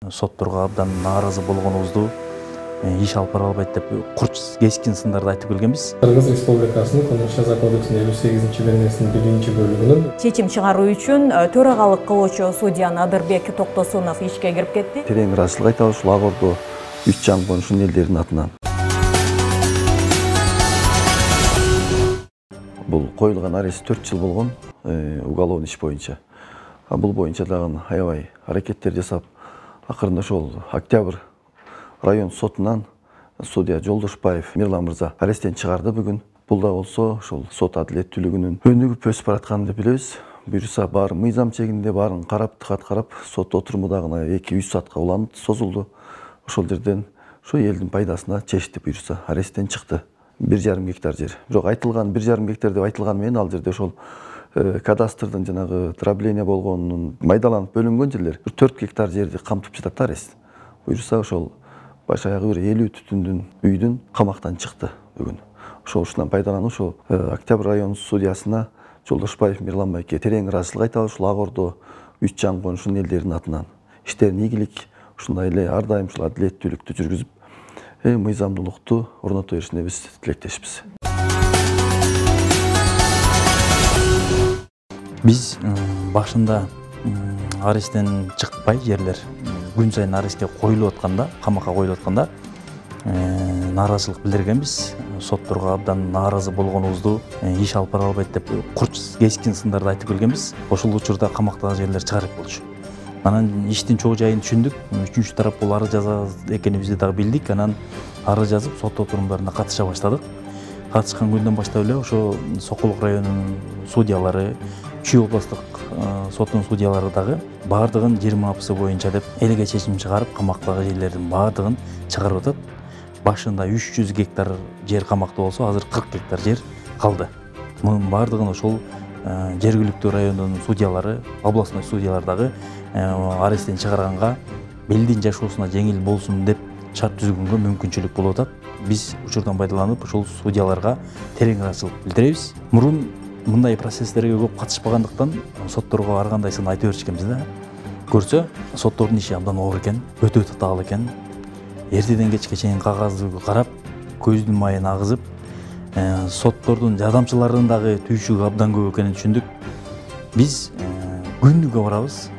Сотторго абдан нааразы болгонубузду иш алып бара албайт деп курч кескин сындарды айтып келгенбиз. Кыргыз Республикасынын Конук жаза кодексинин 58-беренесинин 1-бөлүгүнүн чечим чыгаруу үчүн төрагалык кылуучу судья Надырбек Токтосунов ишке кирип кетти. Терең ыраазычылык айтабыз ушул Агордо 3 жан конушун элдердин атынан. Бул коюлган арест 4 жыл болгон уголовный иш боюнча. Бул боюнча дагы аябай аракеттер жасап, акырында ошол Октябрь район сотунан судья Жолдошбаев Мирлан мырза аресттен чыгарды бүгүн. Бул да болсо ошол сот адилеттүүлүгүнүн өнүгүп өсүп баратканын деп билебиз. Буюрса баары мыйзам чегинде баарын карап, тыкат карап, сот отуруму дагы 2-3 саатка уланып созулду. Ошол жерден ошо элдин пайдасына чечти, буюрса аресттен чыкты. 1,5 гектар жер. Бирок айтылган 1,5 гектар деп айтылганы менен ал жерде ошол кадастрдын жанагы дробление болгонунун майдаланып бөлүнгөн жерлер 4 гектар жерди камтып жатат арест. Буюрса ошол баш аягы бир 50 түтүндүн үйдүн камактан чыкты бүгүн. Ошоңан пайдаланып ошол Октябрь район судьясына Жолдошбаев Мирлан байке терең ыраазычылык айтабыз ушул Агордо 3 жан конушун элдердин атынан. Иштерин ийгилик, ушундай эле ар дайым ушул адилеттүүлүктү жүргүзүп, мыйзамдуулукту орното беришине биз тилектешпиз. Биз башында аресттен чыкпай жерлер күн сайын арестке коюлуп атканда, камакка коюлуп атканда нааразычылык билдиргенбиз. Сотторго абдан нааразы болгонубузду иш алып бара албайт деп курч кескин сындарды айтып келгенбиз. Ошол учурда камактагы жерлер чыгарып болчу. Анан иштин чоо жайын түшүндүк. Үчүнчү тарап бул арыз жаза экенибизди дагы билдик. Анан арыз жазып сот отурумдарына катыша баштадык. Катышкан күндөн баштап эле ошо Сокулук районунун судьялары, Чүй областык сотунун судьялары дагы баардыгын 20 апысы боюнча деп элге чечим чыгарып, камактагы жерлердин баардыгын чыгарып атат. Башында 300 гектар жер камакта болсо, азыр 40 гектар жер калды. Мунун баардыгын ошол жергиликтүү райондун судьялары, областной судьялар дагы аресттен чыгарганга элдин жашоосуна жеңил болсун деп шарт түзгөнгө мүмкүнчүлүк болуп атат. Биз учурдан пайдаланып ошол судьяларга терең ыраазычылык билдиребиз. Мурун мындай процесстерге көп катышпагандыктан сотторго ар кандайсын айтып беришкенбиз да. Көрсө, соттордун иши абдан оор экен, өтө татаал экен. Эртеден кечке чейин кагазды карап, көздүн майын агызып, соттордун жардамчыларынын дагы түйшүгү абдан көп экенин түшүндүк. Биз күнүгө барабыз,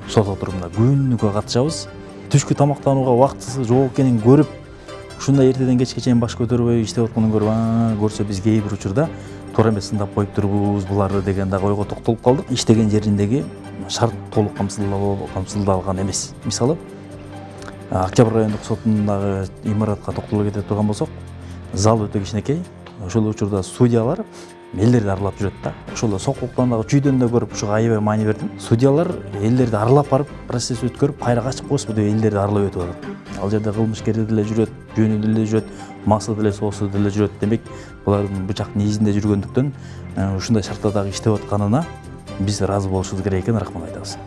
сот отурумуна күнүгө катышабыз. Түшкү тамактанууга убактысы жок экенин көрүп, ушундай эртеден кечке чейин баш көтөрбөй иштеп атканын көрүп, көрсө биз кээ бир учурда туура эмес сындап коюп турбуз буларды деген дагы ойго токтолуп калдык. Иштеген жериндеги шарт толук камсыздалган эмес. Мисалы, Октябрь райондук сотундагы имаратка токтоло кете турган болсок, зал өтө кичинекей. Ошол учурда судьялар элдерди аралап жүрөт да. Ошол Сокулуктан дагы Чүйдөн да көрүп, ушуга аябай маани бердим. Судьялар элдерди аралап барып, процесс өткөрүп, кайра качып коесузбу деп элдерди аралап өтүп атат. Ал жерде кылмышкер деле жүрөт, жөнү деле жүрөт, масы деле соосу деле жүрөт. Демек, булардын бычактын изинде жүргөндүктөн ушундай шартта дагы иштеп атканына биз ыраазы болушубуз керек экен, рахмат айтабыз.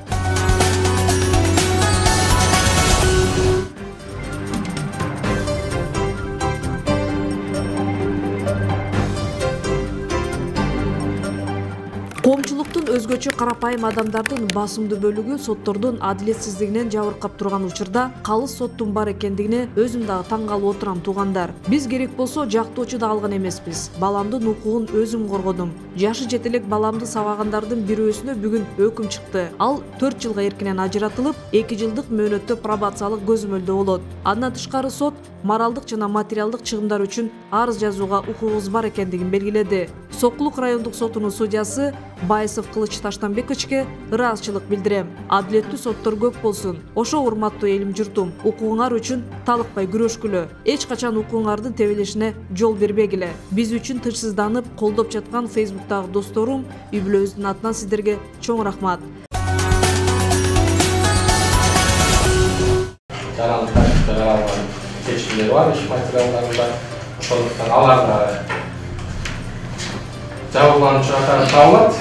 Коомчулуктун өзгөчө карапайым адамдардын басымдуу бөлүгү соттордун адилетсиздигинен жабыркап турган учурда калыс соттун бар экендигине өзүм дагы таң калып отурам туугандар. Биз керек болсо жактоочу да алган эмеспиз. Баламдын укугун өзүм коргодум. Жашы жете элек баламды сабагандардын бирөөсүнө бүгүн өкүм чыкты. Ал 4 жылга эркинен ажыратылып, 2 жылдык мөөнөттө пробациялык көзөмөлдө болот. Андан тышкары сот моралдык жана материалдык чыгымдар үчүн арыз жазууга укугубуз бар экендигин белгиледи. Сокулук райондук сотунун судьясы Байсов Кылыч Таштанбековичке ыраазычылык билдирем. Адилеттүү соттор көп болсун. Ошо урматтуу элим журтум, укугуңар үчүн талыкпай күрөшкүлө. Эч качан укугуңардын тебелешине жол бербегиле. Биз үчүн тынчсызданып колдоп жаткан Facebook'тагы досторум, үй бүлөбүздүн атынан сиздерге чоң рахмат. Чечимдер бар, иш материалдарында. Ошондуктан аларда жабырлануучу катары табылат.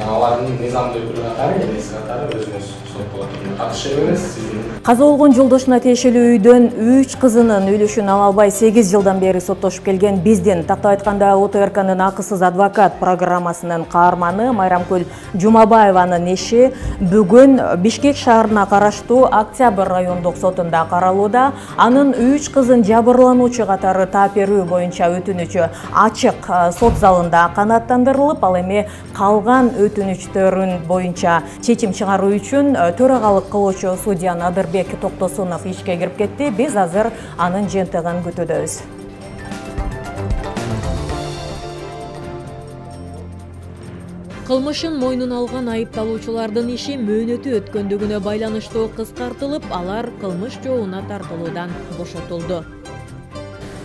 Алардын мыйзамдуу өкүлү катары, эмеси катары өзүңүз деп болот. Каршы эмес, сиздин Каза болгон жолдошуна тиешелүү үйдөн 3 кызынын үлүшүн ала албай 8 жылдан бери соттошуп келген биздин тактап айтканда ОТРКнын акысыз адвокат программасынын каарманы Майрамкүл Жумабаеванын иши бүгүн Бишкек шаарына караштуу Октябрь райондук сотунда каралууда. Анын 3 кызын жабырлануучу катары таап берүү боюнча өтүнүчү ачык сот залында канааттандырылып, ал эми калган өтүнүчтөрүн боюнча чечим чыгаруу үчүн төрагалык кылуучу судья Надырбек Токтосунов ишке кирип кетти. Биз азыр анын жыйынтыгын күтүүдөбүз. Кылмышын мойнуна алган айыпталуучулардын иши мөөнөтү өткөндүгүнө байланыштуу кыскартылып, алар кылмыш жообуна тартылуудан бошотулду.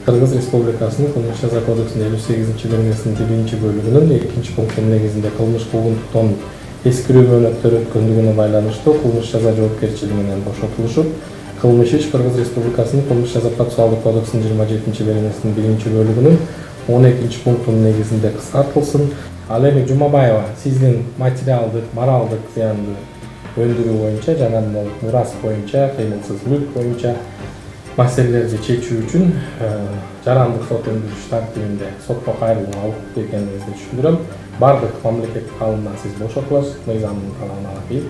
Кыргыз Республикасынын Кылмыш жаза кодексинин 58-беренесинин 1-бөлүгүнүн 2-пунктунун негизинде кылмыш кылгындыктан эскирүү мөөнөттөрү өткөндүгүнө байланыштуу кылмыш жаза жоопкерчилигинен бошотулушуп, кылмыш иш Кыргыз Республикасынын Кылмыш жаза процессуалдык кодексинин 27-беренесинин 1-бөлүгүнүн 12-пунктунун негизинде кыскартылсын. Ал эми Жумабаева сиздин материалдык, моралдык зыянды өндүрүү боюнча жана мурас боюнча, кыймылсыз мүлк боюнча маселелерди чечүү үчүн жарандык сот өндүрүш тартибинде сотко кайрылууга алып экениңизди түшүндүрөм. Бардык мамлекеттик алымдан сиз бошотуласыз, мыйзамдын талабына ылайык.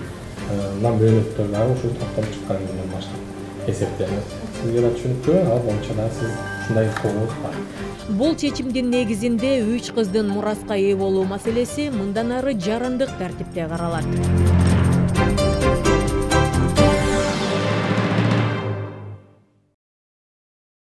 Мына мөөнөттөр дагы ушул токтом чыкканынан баштап эсептелет. Сизге да түшүнүктүү, ал боюнча да сиз ушундай укугуңуз бар. Бул чечимдин негизинде 3 кыздын мураска ээ болуу маселеси мындан ары жарандык тартипте каралат.